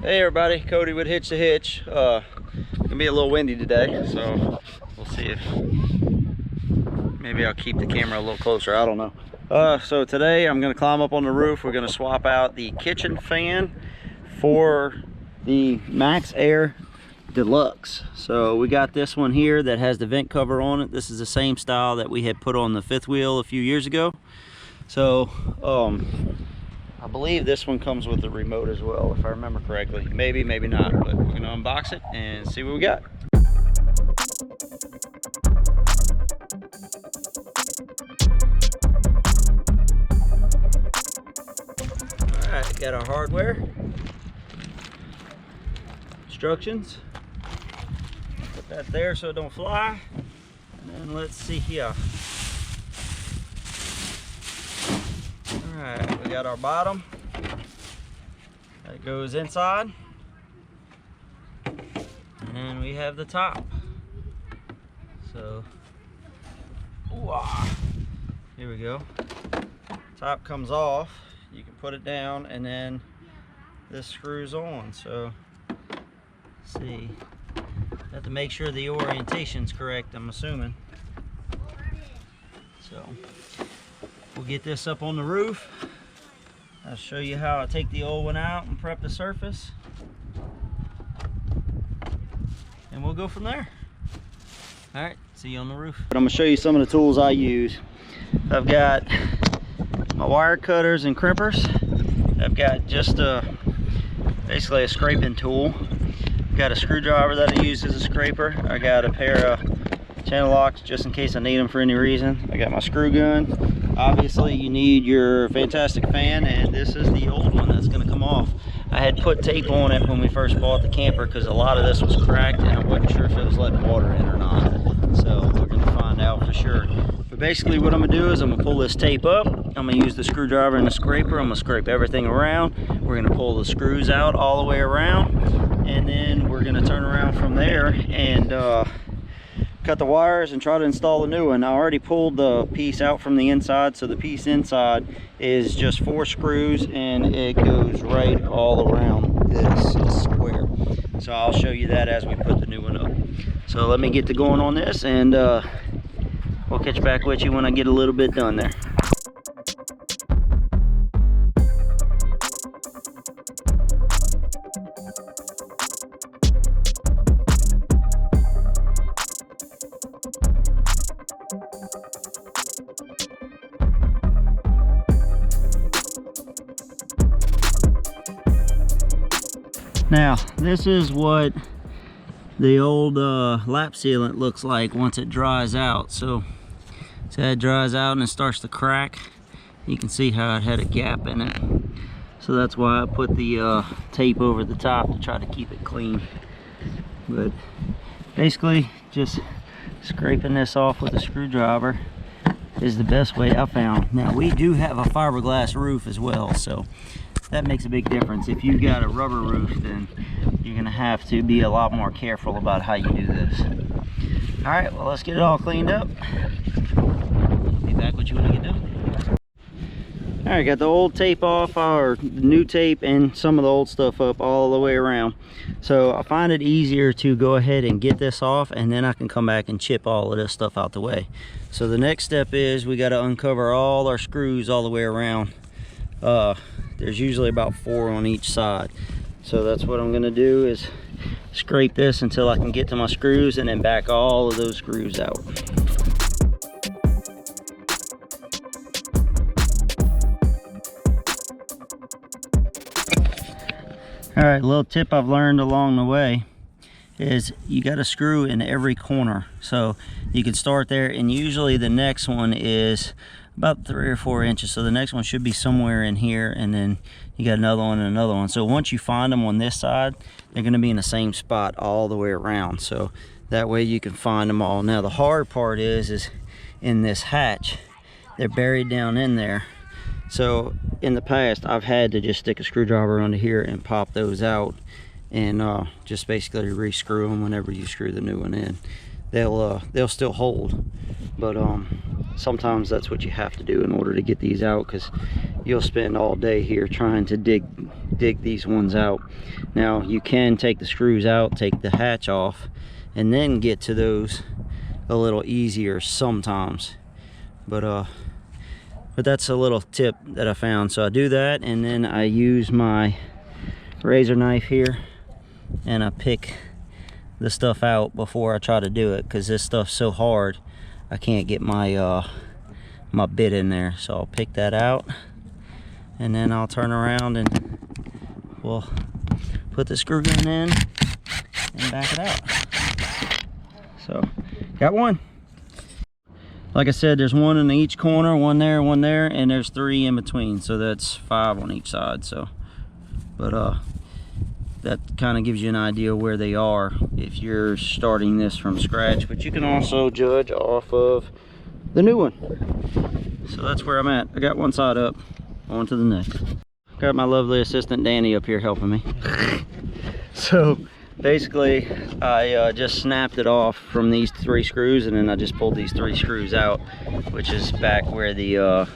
Hey everybody, Cody with Hitch to Hitch. Gonna be a little windy today, so we'll see if maybe I'll keep the camera a little closer. I don't know. So today I'm gonna climb up on the roof. We're gonna swap out the kitchen fan for the MaxxAir Deluxe. So we got this one here that has the vent cover on it. This is the same style that we had put on the fifth wheel a few years ago. So I believe this one comes with the remote as well, if I remember correctly. Maybe, maybe not, but we're gonna unbox it and see what we got. All right, got our hardware, instructions. Put that there so it don't fly. And then let's see here. Alright, we got our bottom that goes inside, and we have the top. So, here we go. Top comes off, you can put it down, and then this screws on. So, let's see, have to make sure the orientation's correct, I'm assuming. So, we'll get this up on the roof. I'll show you how I take the old one out and prep the surface. And we'll go from there. All right, see you on the roof. But I'm gonna show you some of the tools I use. I've got my wire cutters and crimpers. I've got just basically a scraping tool. I've got a screwdriver that I use as a scraper. I got a pair of channel locks just in case I need them for any reason. I got my screw gun. Obviously you need your fantastic fan, and this is the old one that's going to come off. I had put tape on it when we first bought the camper because a lot of this was cracked and I wasn't sure if it was letting water in or not. So we're going to find out for sure. But basically what I'm going to do is I'm going to pull this tape up. I'm going to use the screwdriver and the scraper. I'm going to scrape everything around. We're going to pull the screws out all the way around, and then we're going to turn around from there and cut the wires and try to install a new one. I already pulled the piece out from the inside, so the piece inside is just 4 screws and it goes right all around this square. So I'll show you that as we put the new one up. So let me get to going on this, and we'll catch back with you when I get a little bit done there. Now, this is what the old lap sealant looks like once it dries out. So it dries out and it starts to crack. You can see how it had a gap in it. So that's why I put the tape over the top to try to keep it clean. But basically, just scraping this off with a screwdriver is the best way I found. Now, we do have a fiberglass roof as well, so that makes a big difference. If you've got a rubber roof, then you're gonna have to be a lot more careful about how you do this. All right, well, let's get it all cleaned up. Be back with you when I get done. All right, got the old tape off, or new tape, and some of the old stuff up all the way around. So I find it easier to go ahead and get this off, and then I can come back and chip all of this stuff out the way. So the next step is we got to uncover all our screws all the way around. There's usually about 4 on each side. So that's what I'm gonna do, is scrape this until I can get to my screws, and then back all of those screws out. All right, little tip I've learned along the way is you got to screw in every corner. So you can start there, and usually the next one is about 3 or 4 inches. So the next one should be somewhere in here, and then you got another one and another one. So once you find them on this side, they're going to be in the same spot all the way around. So that way you can find them all. Now the hard part is in this hatch, they're buried down in there. So in the past, I've had to just stick a screwdriver under here and pop those out, and just basically re-screw them whenever you screw the new one in. They'll still hold, but sometimes that's what you have to do in order to get these out, because you'll spend all day here trying to dig dig these ones out. Now you can take the screws out, take the hatch off, and then get to those a little easier sometimes. But that's a little tip that I found. So I do that, and then I use my razor knife here and I pick the stuff out before I try to do it, because this stuff's so hard I can't get my my bit in there. So I'll pick that out, and then I'll turn around and we'll put the screw gun in and back it out. So got one. Like I said, there's one in each corner, one there, and there's 3 in between, so that's 5 on each side. So but that kind of gives you an idea where they are if you're starting this from scratch, but you can also judge off of the new one. So that's where I'm at. I got one side up, on to the next. Got my lovely assistant Danny up here helping me. So basically I just snapped it off from these 3 screws, and then I just pulled these 3 screws out, which is back where the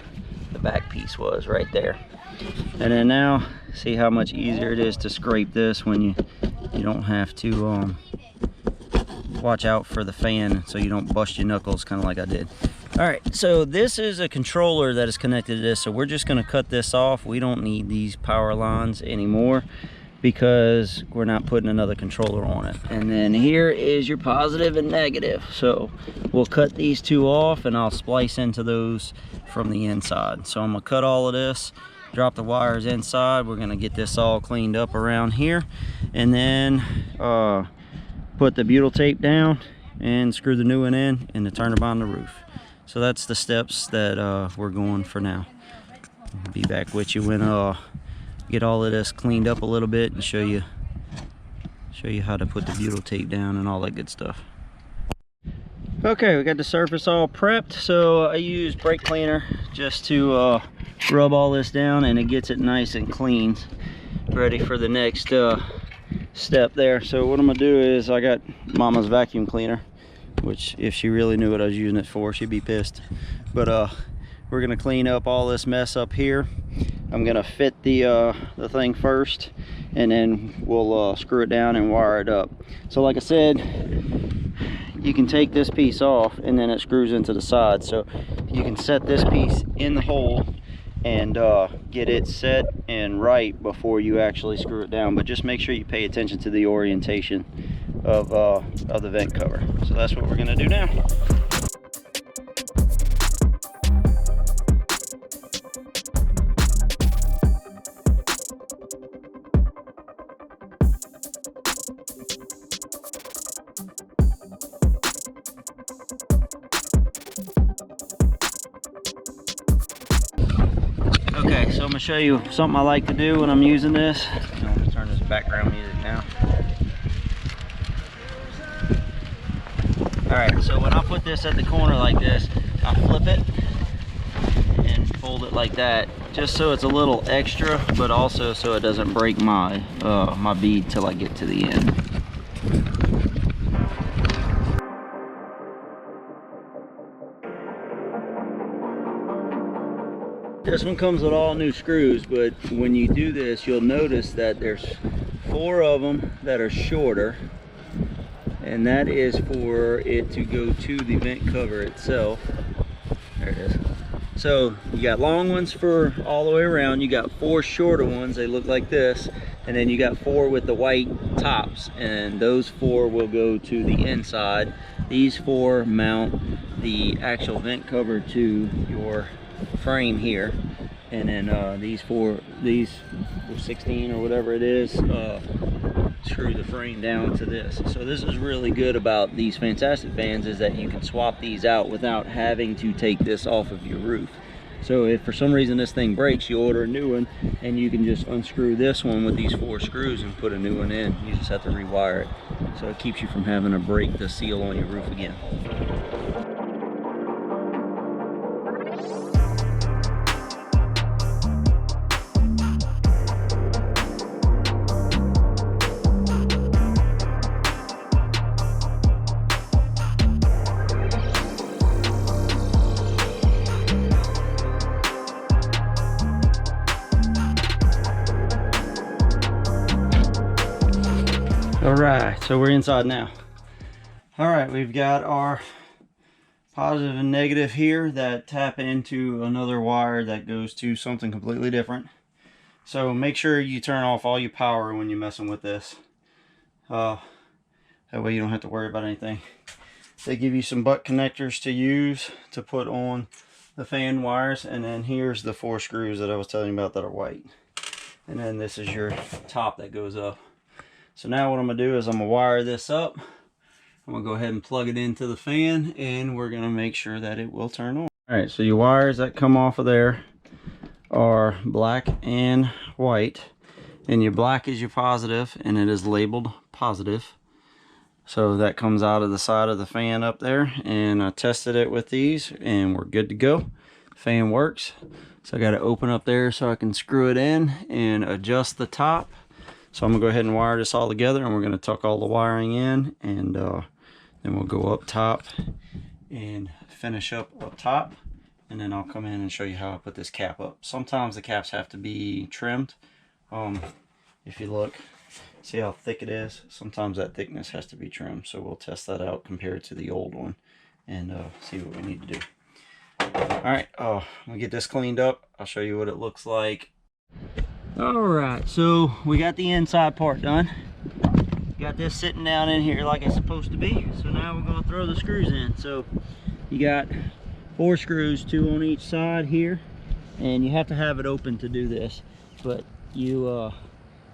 back piece was, right there. And then now see how much easier it is to scrape this when you don't have to watch out for the fan so you don't bust your knuckles, kind of like I did. All right, so this is a controller that is connected to this, so we're just going to cut this off. We don't need these power lines anymore because we're not putting another controller on it. And then here is your positive and negative. So we'll cut these 2 off, and I'll splice into those from the inside. So I'm gonna cut all of this, drop the wires inside. We're gonna get this all cleaned up around here, and then put the butyl tape down and screw the new one in, and the turner on the roof. So that's the steps that we're going for now. I'll be back with you when get all of this cleaned up a little bit and show you how to put the butyl tape down and all that good stuff. Okay, we got the surface all prepped, so I use brake cleaner just to rub all this down, and it gets it nice and clean, ready for the next step there. So what I'm gonna do is, I got Mama's vacuum cleaner, which if she really knew what I was using it for, she'd be pissed. But we're gonna clean up all this mess up here. I'm gonna fit the thing first, and then we'll screw it down and wire it up. So like I said, you can take this piece off, and then it screws into the side. So you can set this piece in the hole and get it set and right before you actually screw it down. But just make sure you pay attention to the orientation of the vent cover. So that's what we're gonna do now. Okay, so I'm gonna show you something I like to do when I'm using this. I'm gonna turn this background music now. Alright, so when I put this at the corner like this, I flip it and fold it like that, just so it's a little extra, but also so it doesn't break my my bead till I get to the end. This one comes with all new screws, but when you do this, you'll notice that there's 4 of them that are shorter, and that is for it to go to the vent cover itself. There it is. So you got long ones for all the way around, you got 4 shorter ones, they look like this, and then you got 4 with the white tops, and those 4 will go to the inside. These 4 mount the actual vent cover to your frame here, and then these 16 or whatever it is screw the frame down to this. So this is really good about these Fantastic fans, is that you can swap these out without having to take this off of your roof. So if for some reason this thing breaks, you order a new one, and you can just unscrew this one with these 4 screws and put a new one in. You just have to rewire it, so it keeps you from having to break the seal on your roof again. All right, so we're inside now. All right, we've got our positive and negative here that tap into another wire that goes to something completely different. So make sure you turn off all your power when you're messing with this. That way you don't have to worry about anything. They give you some butt connectors to use to put on the fan wires, and then here's the 4 screws that I was telling you about that are white. And then this is your top that goes up. So now what I'm going to do is I'm going to wire this up. I'm going to go ahead and plug it into the fan, and we're going to make sure that it will turn on. Alright, so your wires that come off of there are black and white. And your black is your positive, and it is labeled positive. So that comes out of the side of the fan up there, and I tested it with these and we're good to go. Fan works. So I got to open up there so I can screw it in and adjust the top. So I'm gonna go ahead and wire this all together, and we're gonna tuck all the wiring in, and then we'll go up top and finish up top, and then I'll come in and show you how I put this cap up. Sometimes the caps have to be trimmed. If you look, see how thick it is? Sometimes that thickness has to be trimmed, so we'll test that out compared to the old one and see what we need to do. Alright, I'm gonna get this cleaned up. I'll show you what it looks like. Alright, so we got the inside part done. Got this sitting down in here like it's supposed to be. So now we're going to throw the screws in. So you got 4 screws, 2 on each side here, and you have to have it open to do this. But you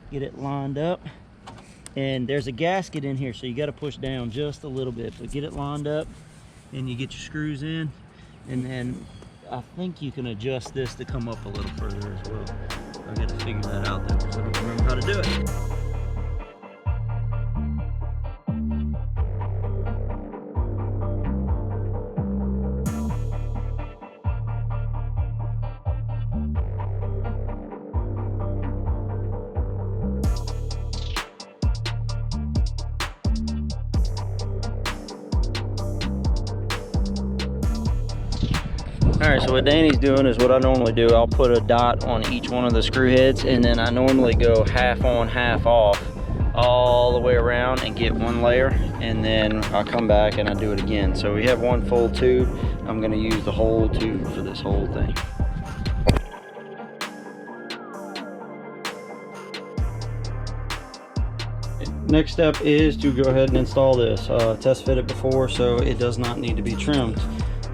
get it lined up, and there's a gasket in here, so you got to push down just a little bit, but get it lined up, and you get your screws in, and then I think you can adjust this to come up a little further as well. I got to figure that out though, because I don't remember how to do it. Alright, so what Danny's doing is what I normally do. I'll put a dot on each one of the screw heads, and then I normally go half on, half off all the way around and get one layer, and then I'll come back and I do it again. So we have one full tube. I'm going to use the whole tube for this whole thing. Next step is to go ahead and install this. Test fit it before, so it does not need to be trimmed.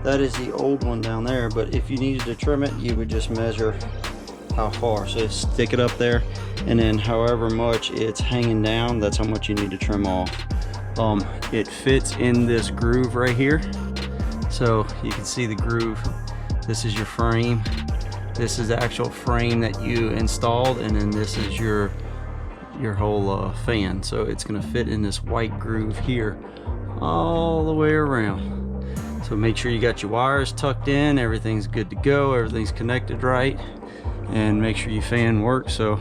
That is the old one down there, but if you needed to trim it, you would just measure how far. So stick it up there, and then however much it's hanging down, that's how much you need to trim off. It fits in this groove right here. So you can see the groove. This is your frame. This is the actual frame that you installed, and then this is your whole fan. So it's gonna fit in this white groove here all the way around. So make sure you got your wires tucked in, everything's good to go, everything's connected right, and make sure your fan works. So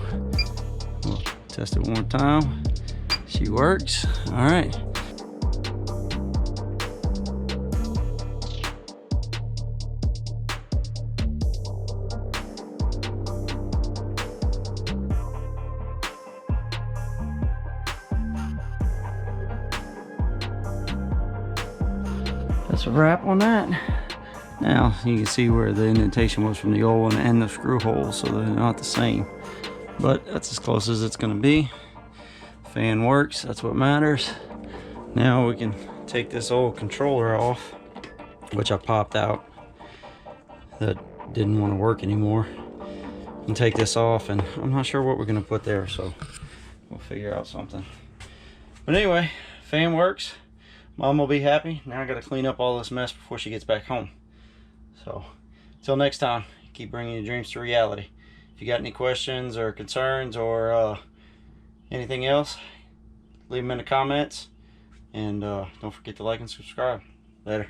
we'll test it one more time. She works. All right. That's a wrap on that. Now you can see where the indentation was from the old one and the screw holes, so they're not the same, but that's as close as it's going to be. Fan works, that's what matters. Now we can take this old controller off, which I popped out, that didn't want to work anymore, and take this off, and I'm not sure what we're going to put there, so we'll figure out something. But anyway, fan works. Mom will be happy. Now I got to clean up all this mess before she gets back home. So until next time, keep bringing your dreams to reality. If you got any questions or concerns or anything else, leave them in the comments, and don't forget to like and subscribe. Later.